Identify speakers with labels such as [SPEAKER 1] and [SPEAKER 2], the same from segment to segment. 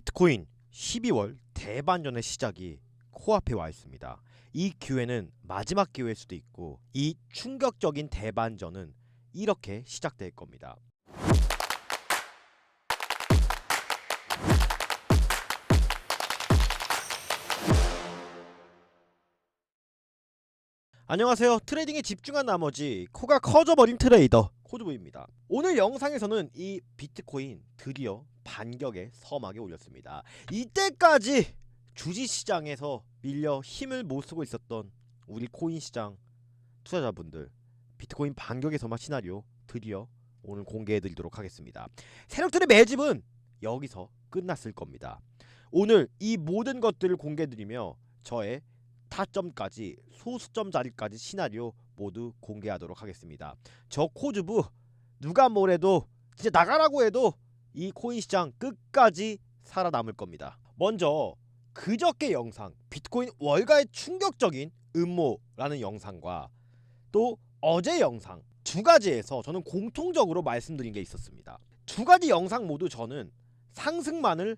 [SPEAKER 1] 비트코인 12월 대반전의 시작이 코앞에 와 있습니다. 이 기회는 마지막 기회일 수도 있고 이 충격적인 대반전은 이렇게 시작될 겁니다. 안녕하세요. 트레이딩에 집중한 나머지 코가 커져버린 트레이더 코드부입니다. 오늘 영상에서는 이 비트코인 드디어 반격의 서막에 올렸습니다. 이때까지 주식시장에서 밀려 힘을 못쓰고 있었던 우리 코인시장 투자자분들, 비트코인 반격의 서막 시나리오 드디어 오늘 공개해드리도록 하겠습니다. 세력들의 매집은 여기서 끝났을 겁니다. 오늘 이 모든 것들을 공개해드리며 저의 타점까지 소수점 자리까지 시나리오 모두 공개하도록 하겠습니다. 저 코즈부 누가 뭐래도 진짜 나가라고 해도 이 코인 시장 끝까지 살아남을 겁니다. 먼저 그저께 영상 비트코인 월가의 충격적인 음모라는 영상과 또 어제 영상 두 가지에서 저는 공통적으로 말씀드린 게 있었습니다. 두 가지 영상 모두 저는 상승만을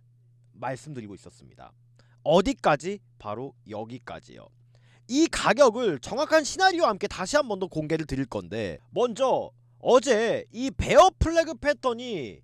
[SPEAKER 1] 말씀드리고 있었습니다. 어디까지? 바로 여기까지요. 이 가격을 정확한 시나리오와 함께 다시 한 번 더 공개를 드릴 건데, 먼저 어제 이 베어 플래그 패턴이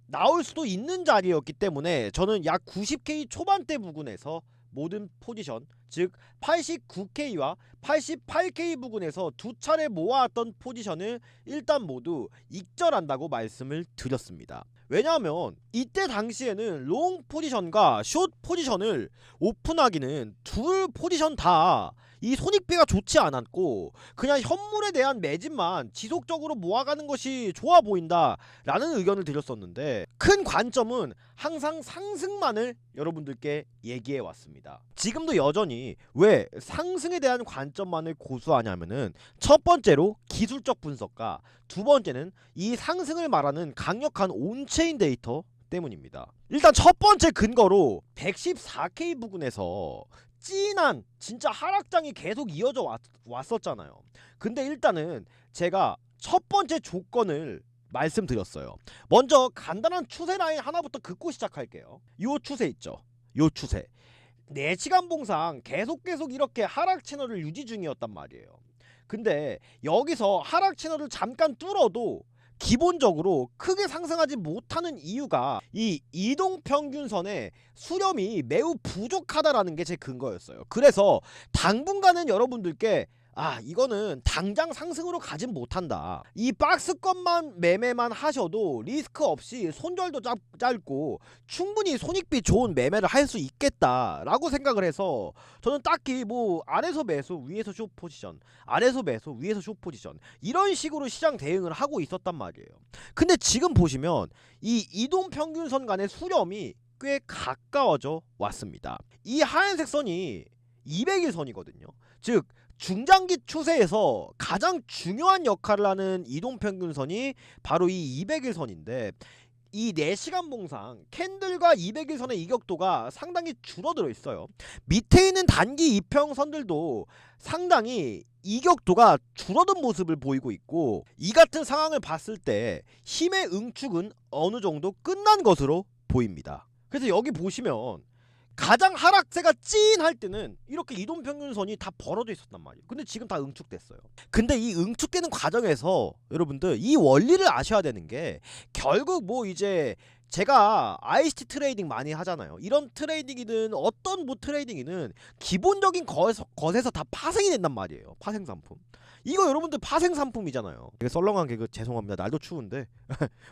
[SPEAKER 1] 나올 수도 있는 자리였기 때문에 저는 약 90K 초반대 부근에서 모든 포지션, 즉 89K와 88K 부근에서 두 차례 모아왔던 포지션을 일단 모두 익절한다고 말씀을 드렸습니다. 왜냐하면 이때 당시에는 롱 포지션과 숏 포지션을 오픈하기는 둘 포지션 다 이 손익비가 좋지 않았고 그냥 현물에 대한 매집만 지속적으로 모아가는 것이 좋아 보인다 라는 의견을 드렸었는데, 큰 관점은 항상 상승만을 여러분들께 얘기해 왔습니다. 지금도 여전히 왜 상승에 대한 관점만을 고수하냐면은, 첫 번째로 기술적 분석과 두 번째는 이 상승을 말하는 강력한 온체인 데이터 때문입니다. 일단 첫 번째 근거로 114K 부근에서 찐한 진짜 하락장이 계속 이어져 왔었잖아요. 근데 일단은 제가 첫 번째 조건을 말씀드렸어요. 먼저 간단한 추세 라인 하나부터 긋고 시작할게요. 요 추세 있죠, 요 추세 4시간 봉상 계속 이렇게 하락 채널을 유지 중이었단 말이에요. 근데 여기서 하락 채널을 잠깐 뚫어도 기본적으로 크게 상승하지 못하는 이유가 이 이동평균선의 수렴이 매우 부족하다라는 게 제 근거였어요. 그래서 당분간은 여러분들께 이거는 당장 상승으로 가진 못한다, 이 박스권만 매매만 하셔도 리스크 없이 손절도 짧고 충분히 손익비 좋은 매매를 할 수 있겠다 라고 생각을 해서 저는 딱히 뭐 아래서 매수 위에서 숏 포지션, 아래서 매수 위에서 숏 포지션 이런 식으로 시장 대응을 하고 있었단 말이에요. 근데 지금 보시면 이 이동평균선 간의 수렴이 꽤 가까워져 왔습니다. 이 하얀색 선이 200일 선이거든요. 즉 중장기 추세에서 가장 중요한 역할을 하는 이동평균선이 바로 이 200일 선인데, 이 4시간 봉상 캔들과 200일 선의 이격도가 상당히 줄어들어 있어요. 밑에 있는 단기 이평선들도 상당히 이격도가 줄어든 모습을 보이고 있고, 이 같은 상황을 봤을 때 힘의 응축은 어느 정도 끝난 것으로 보입니다. 그래서 여기 보시면 가장 하락세가 찐할 때는 이렇게 이동평균선이 다 벌어져 있었단 말이에요. 근데 지금 다 응축됐어요. 근데 이 응축되는 과정에서 여러분들 이 원리를 아셔야 되는 게, 결국 뭐 이제 제가 ICT 트레이딩 많이 하잖아요. 이런 트레이딩이든 어떤 뭐 트레이딩이든 기본적인 것에서 다 파생이 된단 말이에요. 파생상품. 이거 여러분들 파생상품이잖아요. 이게 썰렁한 개그 죄송합니다. 날도 추운데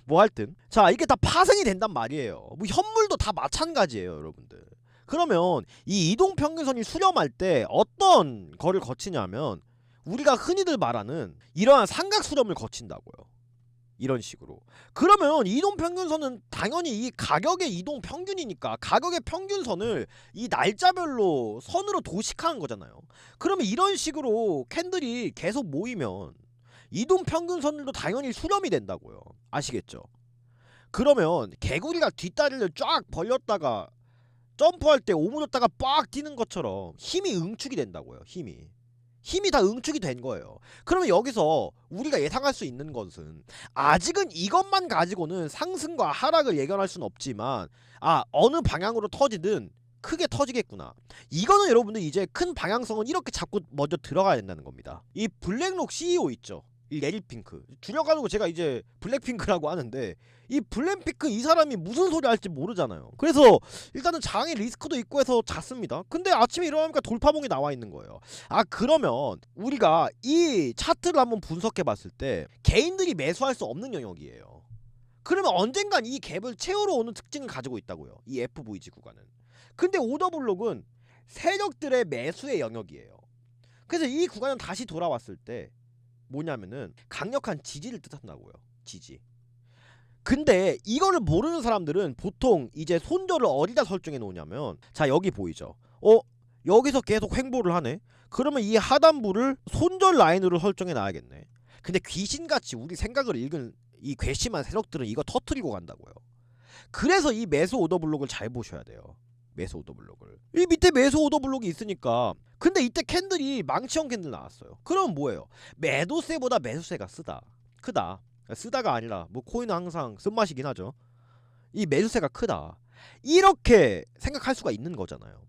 [SPEAKER 1] 뭐 하여튼 자, 이게 다 파생이 된단 말이에요. 뭐 현물도 다 마찬가지예요 여러분들. 그러면 이 이동평균선이 수렴할 때 어떤 거를 거치냐면, 우리가 흔히들 말하는 이러한 삼각수렴을 거친다고요. 이런 식으로. 그러면 이동평균선은 당연히 이 가격의 이동평균이니까 가격의 평균선을 이 날짜별로 선으로 도식하는 거잖아요. 그러면 이런 식으로 캔들이 계속 모이면 이동평균선들도 당연히 수렴이 된다고요. 아시겠죠? 그러면 개구리가 뒷다리를 쫙 벌렸다가 점프할 때 오므렸다가 빡 뛰는 것처럼 힘이 응축이 된다고요. 힘이 힘이 다 응축이 된 거예요. 그러면 여기서 우리가 예상할 수 있는 것은 아직은 이것만 가지고는 상승과 하락을 예견할 수는 없지만 어느 방향으로 터지든 크게 터지겠구나. 이거는 여러분들 이제 큰 방향성은 이렇게 잡고 먼저 들어가야 된다는 겁니다. 이 블랙록 CEO 있죠. 이 레리핑크. 줄여가지고 제가 이제 블랙핑크라고 하는데 이 블랙핑크 이 사람이 무슨 소리 할지 모르잖아요. 그래서 일단은 장애 리스크도 있고 해서 잤습니다. 근데 아침에 일어나니까 돌파봉이 나와 있는 거예요. 그러면 우리가 이 차트를 한번 분석해 봤을 때 개인들이 매수할 수 없는 영역이에요. 그러면 언젠간 이 갭을 채우러 오는 특징을 가지고 있다고요. 이 FVG 구간은. 근데 오더블록은 세력들의 매수의 영역이에요. 그래서 이 구간은 다시 돌아왔을 때 뭐냐면은 강력한 지지를 뜻한다고요. 지지. 근데 이거를 모르는 사람들은 보통 이제 손절을 어디다 설정해 놓냐면 자 여기 보이죠. 여기서 계속 횡보를 하네. 그러면 이 하단부를 손절 라인으로 설정해 놔야겠네. 근데 귀신같이 우리 생각을 읽은 이 괘씸한 세력들은 이거 터트리고 간다고요. 그래서 이 매수 오더블록을 잘 보셔야 돼요. 매수 오더블록을. 이 밑에 매수 오더블록이 있으니까. 근데 이때 캔들이 망치형 캔들 나왔어요. 그럼 뭐예요? 매도세보다 매수세가 크다. 쓰다가 아니라 뭐 코인은 항상 쓴맛이긴 하죠. 이 매수세가 크다. 이렇게 생각할 수가 있는 거잖아요.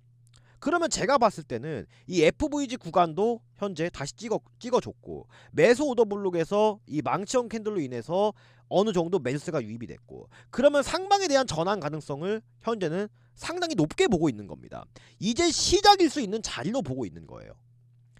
[SPEAKER 1] 그러면 제가 봤을 때는 이 FVG 구간도 현재 다시 찍어줬고 매수 오더블록에서 이 망치형 캔들로 인해서 어느 정도 매수세가 유입이 됐고 그러면 상방에 대한 전환 가능성을 현재는 상당히 높게 보고 있는 겁니다. 이제 시작일 수 있는 자리로 보고 있는 거예요.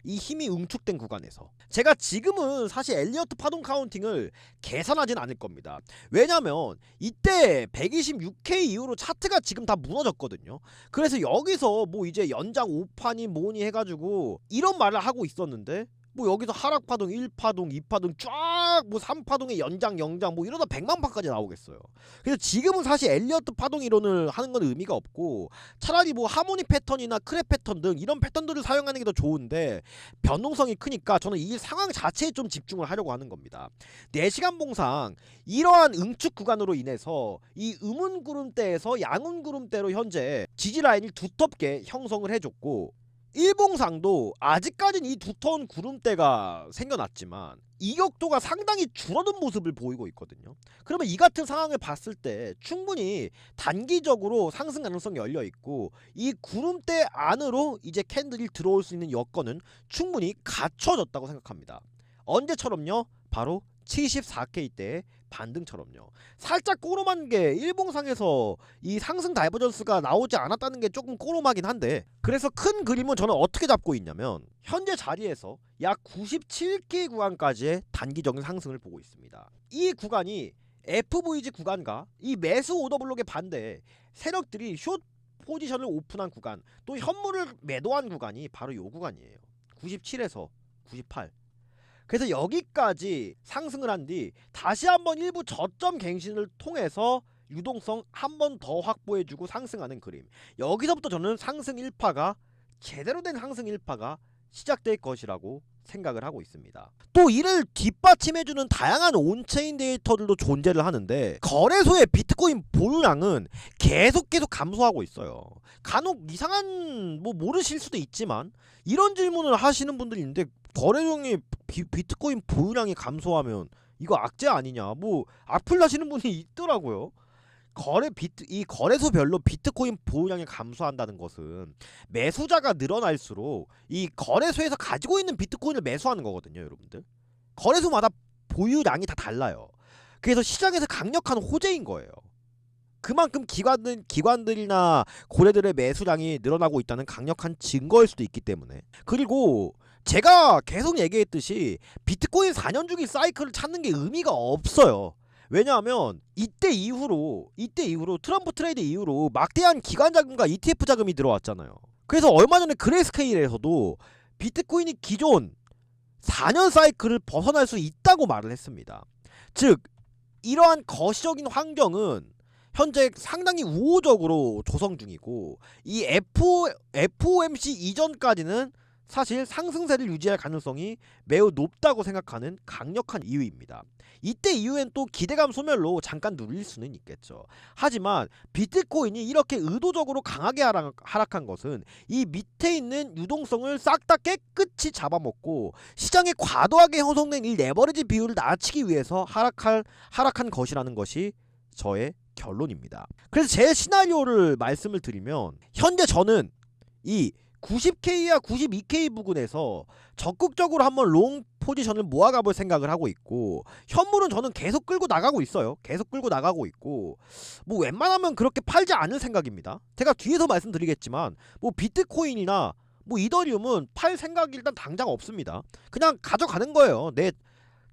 [SPEAKER 1] 이 힘이 응축된 구간에서 제가 지금은 사실 엘리어트 파동 카운팅을 계산하진 않을 겁니다. 왜냐면 이때 126K 이후로 차트가 지금 다 무너졌거든요. 그래서 여기서 뭐 이제 연장 5판이 뭐니 해가지고 이런 말을 하고 있었는데 뭐 여기서 하락파동 1파동 2파동 쫙 뭐 3파동의 연장 영장 뭐 이러다 100만판까지 나오겠어요. 그래서 지금은 사실 엘리어트 파동 이론을 하는 건 의미가 없고 차라리 뭐 하모니 패턴이나 크랩 패턴 등 이런 패턴들을 사용하는 게 더 좋은데 변동성이 크니까 저는 이 상황 자체에 좀 집중을 하려고 하는 겁니다. 4시간 봉상 이러한 응축 구간으로 인해서 이 음운 구름대에서 양운 구름대로 현재 지지 라인을 두텁게 형성을 해줬고 일봉상도 아직까지는 이 두터운 구름대가 생겨났지만 이격도가 상당히 줄어든 모습을 보이고 있거든요. 그러면 이 같은 상황을 봤을 때 충분히 단기적으로 상승 가능성이 열려있고 이 구름대 안으로 이제 캔들이 들어올 수 있는 여건은 충분히 갖춰졌다고 생각합니다. 언제처럼요? 바로 74K 때의 반등처럼요. 살짝 꼬롬한 게 일봉상에서 이 상승 다이버전스가 나오지 않았다는 게 조금 꼬롬하긴 한데 그래서 큰 그림은 저는 어떻게 잡고 있냐면 현재 자리에서 약 97K 구간까지의 단기적인 상승을 보고 있습니다. 이 구간이 FVG 구간과 이 매수 오더블록의 반대에 세력들이 숏 포지션을 오픈한 구간 또 현물을 매도한 구간이 바로 이 구간이에요. 97에서 98. 그래서 여기까지 상승을 한 뒤 다시 한번 일부 저점 갱신을 통해서 유동성 한 번 더 확보해주고 상승하는 그림. 여기서부터 저는 상승 1파가 제대로 된 상승 1파가 시작될 것이라고 생각을 하고 있습니다. 또 이를 뒷받침해주는 다양한 온체인 데이터들도 존재를 하는데 거래소의 비트코인 보유량은 계속 감소하고 있어요. 간혹 이상한 뭐 모르실 수도 있지만 이런 질문을 하시는 분들이 있는데 거래량이 비트코인 보유량이 감소하면 이거 악재 아니냐 뭐 악플 나시는 분이 있더라고요. 이 거래소별로 비트코인 보유량이 감소한다는 것은 매수자가 늘어날수록 이 거래소에서 가지고 있는 비트코인을 매수하는 거거든요, 여러분들. 거래소마다 보유량이 다 달라요. 그래서 시장에서 강력한 호재인 거예요. 그만큼 기관들이나 고래들의 매수량이 늘어나고 있다는 강력한 증거일 수도 있기 때문에. 그리고 제가 계속 얘기했듯이 비트코인 4년 주기 사이클을 찾는 게 의미가 없어요. 왜냐하면 이때 이후로 트럼프 트레이드 이후로 막대한 기관 자금과 ETF 자금이 들어왔잖아요. 그래서 얼마 전에 그레이스케일에서도 비트코인이 기존 4년 사이클을 벗어날 수 있다고 말을 했습니다. 즉 이러한 거시적인 환경은 현재 상당히 우호적으로 조성 중이고 이 FOMC 이전까지는 사실 상승세를 유지할 가능성이 매우 높다고 생각하는 강력한 이유입니다. 이때 이후엔 또 기대감 소멸로 잠깐 눌릴 수는 있겠죠. 하지만 비트코인이 이렇게 의도적으로 강하게 하락한 것은 이 밑에 있는 유동성을 싹 다 깨끗이 잡아먹고 시장에 과도하게 형성된 이 레버리지 비율을 낮추기 위해서 하락한 것이라는 것이 저의 결론입니다. 그래서 제 시나리오를 말씀을 드리면 현재 저는 이 90K와 92K 부근에서 적극적으로 한번 롱 포지션을 모아가볼 생각을 하고 있고, 현물은 저는 계속 끌고 나가고 있어요. 계속 끌고 나가고 있고, 뭐 웬만하면 그렇게 팔지 않을 생각입니다. 제가 뒤에서 말씀드리겠지만 뭐 비트코인이나 뭐 이더리움은 팔 생각이 일단 당장 없습니다. 그냥 가져가는 거예요. 내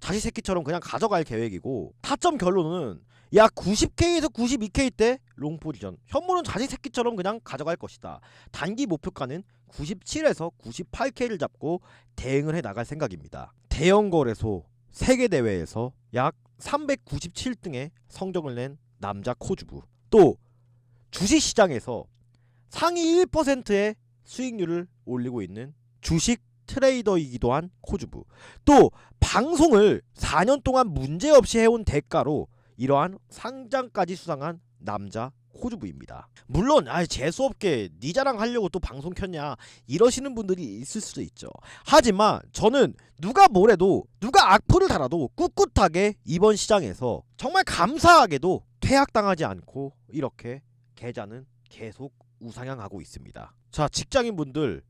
[SPEAKER 1] 자식 새끼처럼 그냥 가져갈 계획이고, 타점 결론은 약 90K에서 92K 때 롱 포지션, 현물은 자식 새끼처럼 그냥 가져갈 것이다. 단기 목표가는 97에서 98K를 잡고 대응을 해 나갈 생각입니다. 대형 거래소 세계 대회에서 약 397등의 성적을 낸 남자 코주부, 또 주식시장에서 상위 1%의 수익률을 올리고 있는 주식 트레이더이기도 한 코주부, 또 방송을 4년 동안 문제없이 해온 대가로 이러한 상장까지 수상한 남자 코주부입니다. 물론 재수없게 니 자랑하려고 또 방송 켰냐 이러시는 분들이 있을 수도 있죠. 하지만 저는 누가 뭐래도, 누가 악플을 달아도 꿋꿋하게 이번 시장에서 정말 감사하게도 퇴학당하지 않고 이렇게 계좌는 계속 우상향하고 있습니다. 자, 직장인분들,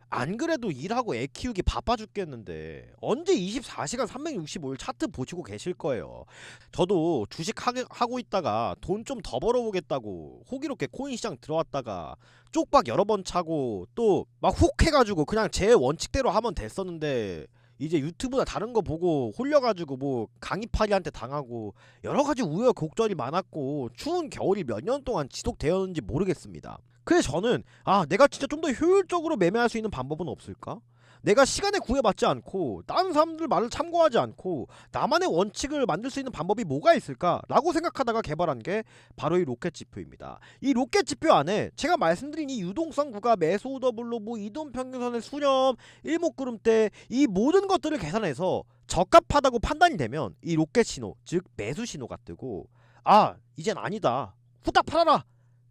[SPEAKER 1] 안 그래도 일하고 애 키우기 바빠 죽겠는데 언제 24시간 365일 차트 보시고 계실 거예요. 저도 주식 하고 있다가 돈 좀 더 벌어보겠다고 호기롭게 코인 시장 들어왔다가 쪽박 여러 번 차고 또 막 훅 해가지고 그냥 제 원칙대로 하면 됐었는데, 이제 유튜브나 다른 거 보고 홀려가지고 뭐 강의파리한테 당하고 여러가지 우여곡절이 많았고 추운 겨울이 몇 년 동안 지속되었는지 모르겠습니다. 그래서 저는 내가 진짜 좀 더 효율적으로 매매할 수 있는 방법은 없을까? 내가 시간에 구애받지 않고 다른 사람들 말을 참고하지 않고 나만의 원칙을 만들 수 있는 방법이 뭐가 있을까? 라고 생각하다가 개발한 게 바로 이 로켓 지표입니다. 이 로켓 지표 안에 제가 말씀드린 이 유동성 구가, 매수 오더블로, 뭐 이동 평균선의 수렴, 일목구름대, 이 모든 것들을 계산해서 적합하다고 판단이 되면 이 로켓 신호, 즉 매수 신호가 뜨고, 이젠 아니다, 후딱 팔아라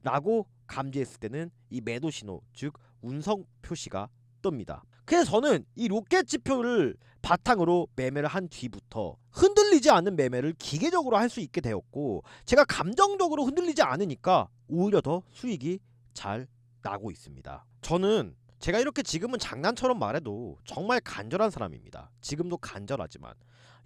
[SPEAKER 1] 라고 감지했을 때는 이 매도 신호, 즉 운성 표시가 뜹니다. 그래서 저는 이 로켓 지표를 바탕으로 매매를 한 뒤부터 흔들리지 않는 매매를 기계적으로 할 수 있게 되었고, 제가 감정적으로 흔들리지 않으니까 오히려 더 수익이 잘 나고 있습니다. 저는 제가 이렇게 지금은 장난처럼 말해도 정말 간절한 사람입니다. 지금도 간절하지만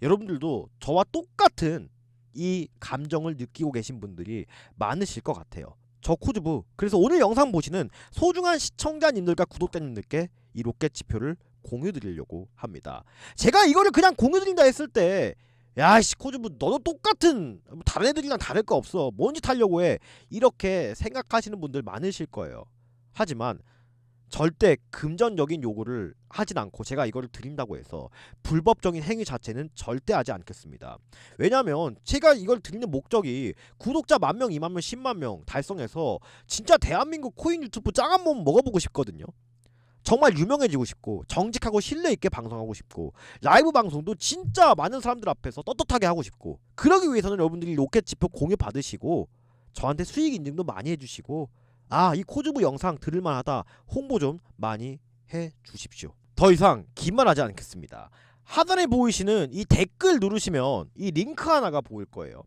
[SPEAKER 1] 여러분들도 저와 똑같은 이 감정을 느끼고 계신 분들이 많으실 것 같아요. 저 코주부, 그래서 오늘 영상 보시는 소중한 시청자님들과 구독자님들께 이 로켓 지표를 공유드리려고 합니다. 제가 이거를 그냥 공유드린다 했을 때 야이씨 코주부 너도 똑같은, 다른 애들이랑 다를 거 없어, 뭔 짓 하려고 해, 이렇게 생각하시는 분들 많으실 거예요. 하지만 절대 금전적인 요구를 하진 않고 제가 이거를 드린다고 해서 불법적인 행위 자체는 절대 하지 않겠습니다. 왜냐면 제가 이걸 드리는 목적이 구독자 10,000명, 20,000명, 100,000명 달성해서 진짜 대한민국 코인 유튜브 짱 한번 먹어보고 싶거든요. 정말 유명해지고 싶고 정직하고 신뢰있게 방송하고 싶고 라이브 방송도 진짜 많은 사람들 앞에서 떳떳하게 하고 싶고, 그러기 위해서는 여러분들이 로켓 지표 공유 받으시고 저한테 수익 인증도 많이 해주시고, 이 코주부 영상 들을만하다 홍보 좀 많이 해주십시오. 더 이상 긴 말 하지 않겠습니다. 하단에 보이시는 이 댓글 누르시면 이 링크 하나가 보일 거예요.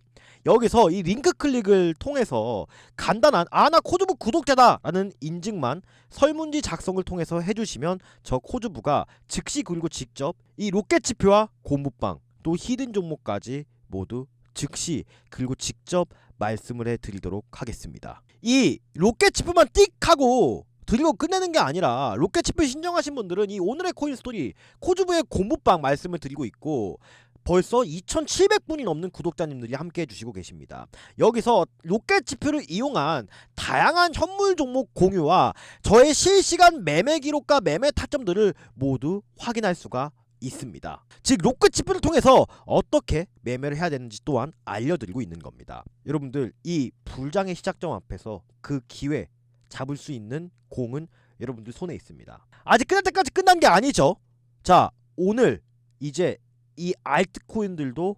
[SPEAKER 1] 여기서 이 링크 클릭을 통해서 간단한 나 코주부 구독자다 라는 인증만 설문지 작성을 통해서 해주시면 저 코주부가 즉시, 그리고 직접 이 로켓 지표와 공부방, 또 히든 종목까지 모두 즉시, 그리고 직접 말씀을 해드리도록 하겠습니다. 이 로켓 지표만 띡 하고 드리고 끝내는 게 아니라, 로켓 지표 신청하신 분들은 이 오늘의 코인 스토리 코주부의 공부방 말씀을 드리고 있고, 벌써 2,700분이 넘는 구독자님들이 함께 해주시고 계십니다. 여기서 로켓 지표를 이용한 다양한 현물 종목 공유와 저의 실시간 매매 기록과 매매 타점들을 모두 확인할 수가 있습니다. 즉 로켓 지표를 통해서 어떻게 매매를 해야 되는지 또한 알려드리고 있는 겁니다. 여러분들, 이 불장의 시작점 앞에서 그 기회 잡을 수 있는 공은 여러분들 손에 있습니다. 아직 끝날 때까지 끝난 게 아니죠. 자, 오늘 이제 이 알트코인들도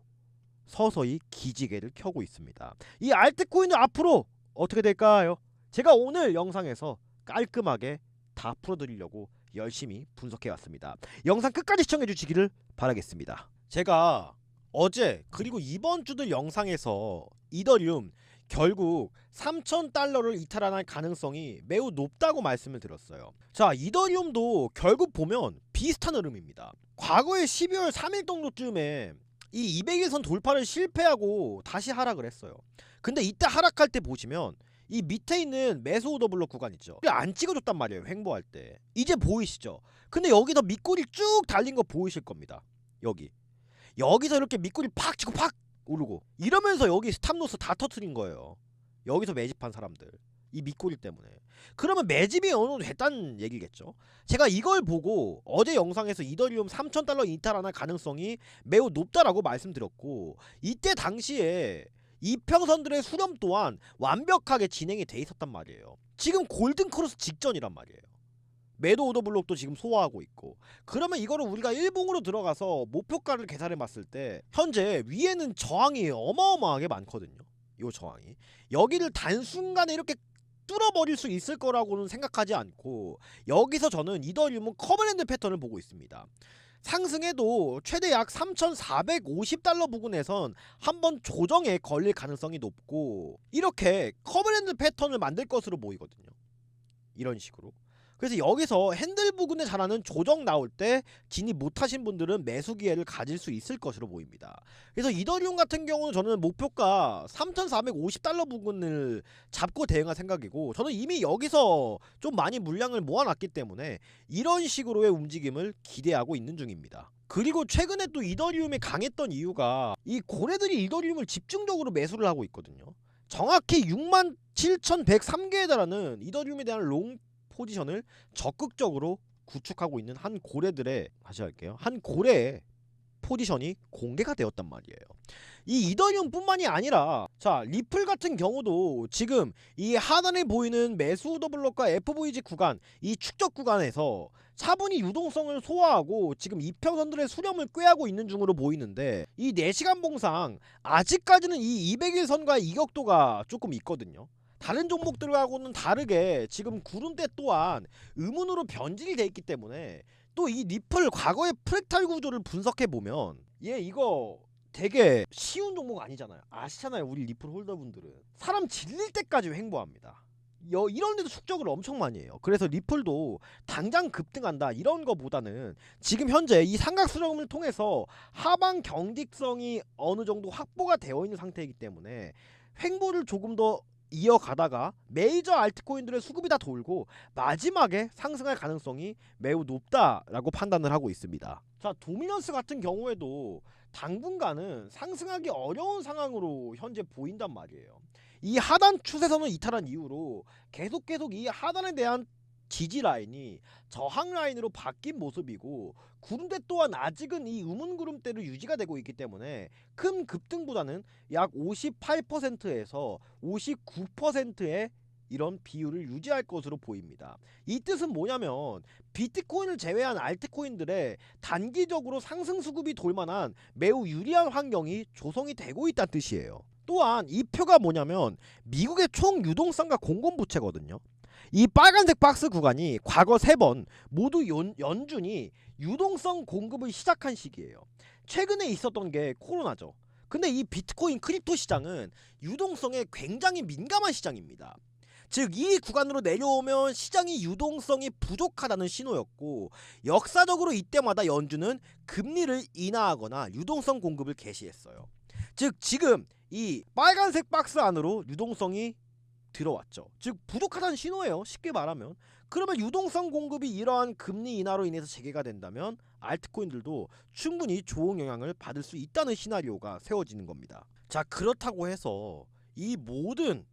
[SPEAKER 1] 서서히 기지개를 켜고 있습니다. 이 알트코인들 앞으로 어떻게 될까요? 제가 오늘 영상에서 깔끔하게 다 풀어드리려고 열심히 분석해 왔습니다. 영상 끝까지 시청해 주시기를 바라겠습니다. 제가 어제 그리고 이번 주들 영상에서 이더리움 결국 3,000달러를 이탈할 가능성이 매우 높다고 말씀을 드렸어요. 자, 이더리움도 결국 보면 비슷한 흐름입니다. 과거에 12월 3일 정도쯤에 이 200일선 돌파를 실패하고 다시 하락을 했어요. 근데 이때 하락할 때 보시면 이 밑에 있는 매수 오더 블록 구간 있죠. 안 찍어줬단 말이에요. 횡보할 때. 이제 보이시죠? 근데 여기서 밑꼬리 쭉 달린 거 보이실 겁니다. 여기서 이렇게 밑꼬리 팍 치고 팍 오르고 이러면서 여기 스탑로스 다 터트린 거예요. 여기서 매집한 사람들 이 밑꼬리 때문에. 그러면 매집이 어느 정도 됐다는 얘기겠죠. 제가 이걸 보고 어제 영상에서 이더리움 3,000달러 이탈하는 가능성이 매우 높다라고 말씀드렸고, 이때 당시에 이평선들의 수렴 또한 완벽하게 진행이 돼 있었단 말이에요. 지금 골든크로스 직전이란 말이에요. 매도 오더 블록도 지금 소화하고 있고. 그러면 이거를 우리가 일봉으로 들어가서 목표가를 계산해 봤을 때 현재 위에는 저항이 어마어마하게 많거든요. 요 저항이 여기를 단순간에 이렇게 뚫어버릴 수 있을 거라고는 생각하지 않고, 여기서 저는 이더리움은 커버랜드 패턴을 보고 있습니다. 상승해도 최대 약 3,450달러 부근에선 한번 조정에 걸릴 가능성이 높고, 이렇게 커버랜드 패턴을 만들 것으로 보이거든요. 이런 식으로. 그래서 여기서 핸들 부근에 잘하는 조정 나올 때 진입 못하신 분들은 매수 기회를 가질 수 있을 것으로 보입니다. 그래서 이더리움 같은 경우는 저는 목표가 3,450달러 부근을 잡고 대응할 생각이고, 저는 이미 여기서 좀 많이 물량을 모아놨기 때문에 이런 식으로의 움직임을 기대하고 있는 중입니다. 그리고 최근에 또 이더리움이 강했던 이유가 이 고래들이 이더리움을 집중적으로 매수를 하고 있거든요. 정확히 67,103개에 달하는 이더리움에 대한 롱 포지션을 적극적으로 구축하고 있는 한 고래들의, 다시 할게요, 한 고래의 포지션이 공개가 되었단 말이에요. 이 이더리움 뿐만이 아니라 자, 리플 같은 경우도 지금 이 하단에 보이는 매수 오더 블록과 FVG 구간, 이 축적 구간에서 차분히 유동성을 소화하고 지금 이평선들의 수렴을 꾀하고 있는 중으로 보이는데, 이 4시간 봉상 아직까지는 이 200일선과의 이격도가 조금 있거든요. 다른 종목들하고는 다르게 지금 구름대 또한 음운으로 변질이 돼 있기 때문에, 또 이 리플 과거의 프랙탈 구조를 분석해 보면 이거 되게 쉬운 종목 아니잖아요. 아시잖아요. 우리 리플 홀더분들은 사람 질릴 때까지 횡보합니다. 이런 데도 축적을 엄청 많이 해요. 그래서 리플도 당장 급등한다 이런 거보다는 지금 현재 이 삼각 수렴을 통해서 하방 경직성이 어느 정도 확보가 되어 있는 상태이기 때문에 횡보를 조금 더 이어가다가 메이저 알트코인들의 수급이 다 돌고 마지막에 상승할 가능성이 매우 높다라고 판단을 하고 있습니다. 자, 도미넌스 같은 경우에도 당분간은 상승하기 어려운 상황으로 현재 보인단 말이에요. 이 하단 추세선을 이탈한 이후로 계속 이 하단에 대한 지지 라인이 저항 라인으로 바뀐 모습이고, 구름대 또한 아직은 이 음운 구름대로 유지가 되고 있기 때문에 큰 급등보다는 약 58%에서 59%의 이런 비율을 유지할 것으로 보입니다. 이 뜻은 뭐냐면 비트코인을 제외한 알트코인들의 단기적으로 상승 수급이 돌만한 매우 유리한 환경이 조성이 되고 있다는 뜻이에요. 또한 이 표가 뭐냐면 미국의 총 유동성과 공급부채거든요. 이 빨간색 박스 구간이 과거 3번 모두 연준이 유동성 공급을 시작한 시기예요. 최근에 있었던 게 코로나죠. 근데 이 비트코인 크립토 시장은 유동성에 굉장히 민감한 시장입니다. 즉 이 구간으로 내려오면 시장이 유동성이 부족하다는 신호였고, 역사적으로 이때마다 연준은 금리를 인하하거나 유동성 공급을 개시했어요. 즉 지금 이 빨간색 박스 안으로 유동성이 들어왔죠. 즉 부족하다는 신호예요. 쉽게 말하면. 그러면 유동성 공급이 이러한 금리 인하로 인해서 재개가 된다면 알트코인들도 충분히 좋은 영향을 받을 수 있다는 시나리오가 세워지는 겁니다. 자, 그렇다고 해서 이 모든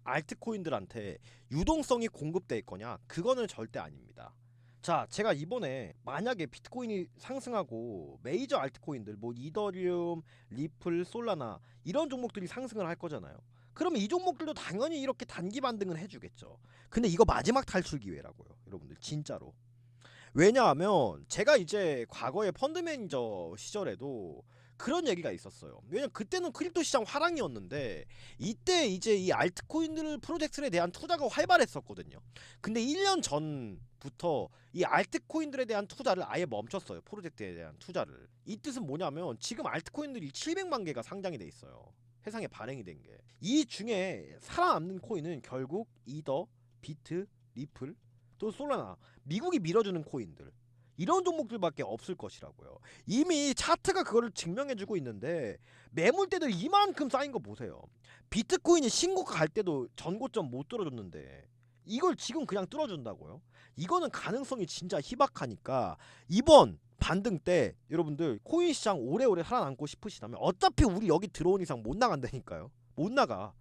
[SPEAKER 1] 알트코인들한테 유동성이 공급돼 있거냐? 그거는 절대 아닙니다. 자, 제가 이번에 만약에 비트코인이 상승하고 메이저 알트코인들 뭐 이더리움, 리플, 솔라나 이런 종목들이 상승을 할 거잖아요. 그러면 이 종목들도 당연히 이렇게 단기 반등은 해주겠죠. 근데 이거 마지막 탈출 기회라고요, 여러분들 진짜로. 왜냐하면 제가 이제 과거에 펀드 매니저 시절에도 그런 얘기가 있었어요. 왜냐면 그때는 크립토 시장 화랑이었는데 이때 이제 이 알트코인들 프로젝트에 대한 투자가 활발했었거든요. 근데 1년 전부터 이 알트코인들에 대한 투자를 아예 멈췄어요. 프로젝트에 대한 투자를. 이 뜻은 뭐냐면 지금 알트코인들이 700만 개가 상장이 돼 있어요. 세상에 발행이 된 게. 이 중에 살아남는 코인은 결국 이더, 비트, 리플, 또 솔라나, 미국이 밀어주는 코인들, 이런 종목들밖에 없을 것이라고요. 이미 차트가 그거를 증명해주고 있는데 매물대들 이만큼 쌓인 거 보세요. 비트코인이 신고가 갈 때도 전고점 못 뚫어줬는데 이걸 지금 그냥 뚫어준다고요? 이거는 가능성이 진짜 희박하니까 이번 반등 때 여러분들 코인 시장 오래오래 살아남고 싶으시다면 어차피 우리 여기 들어온 이상 못 나간다니까요. 못 나가.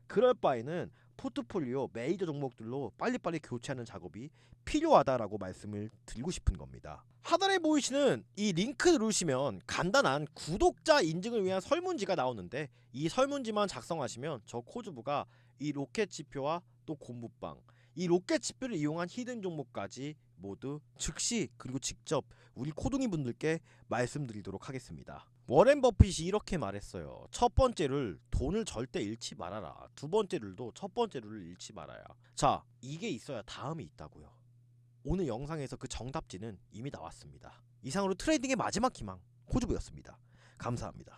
[SPEAKER 1] 그럴 바에는 포트폴리오 메이저 종목들로 빨리빨리 교체하는 작업이 필요하다라고 말씀을 드리고 싶은 겁니다. 하단에 보이시는 이 링크 누르시면 간단한 구독자 인증을 위한 설문지가 나오는데 이 설문지만 작성하시면 저 코주부가 이 로켓 지표와 또 곰부빵, 이 로켓 지표를 이용한 히든 종목까지 모두 즉시 그리고 직접 우리 코둥이 분들께 말씀드리도록 하겠습니다. 워렌 버핏이 이렇게 말했어요. 첫 번째를 돈을 절대 잃지 말아라. 두 번째 룰도 첫 번째 룰을 잃지 말아야. 자, 이게 있어야 다음이 있다고요. 오늘 영상에서 그 정답지는 이미 나왔습니다. 이상으로 트레이딩의 마지막 희망 코주부였습니다. 감사합니다.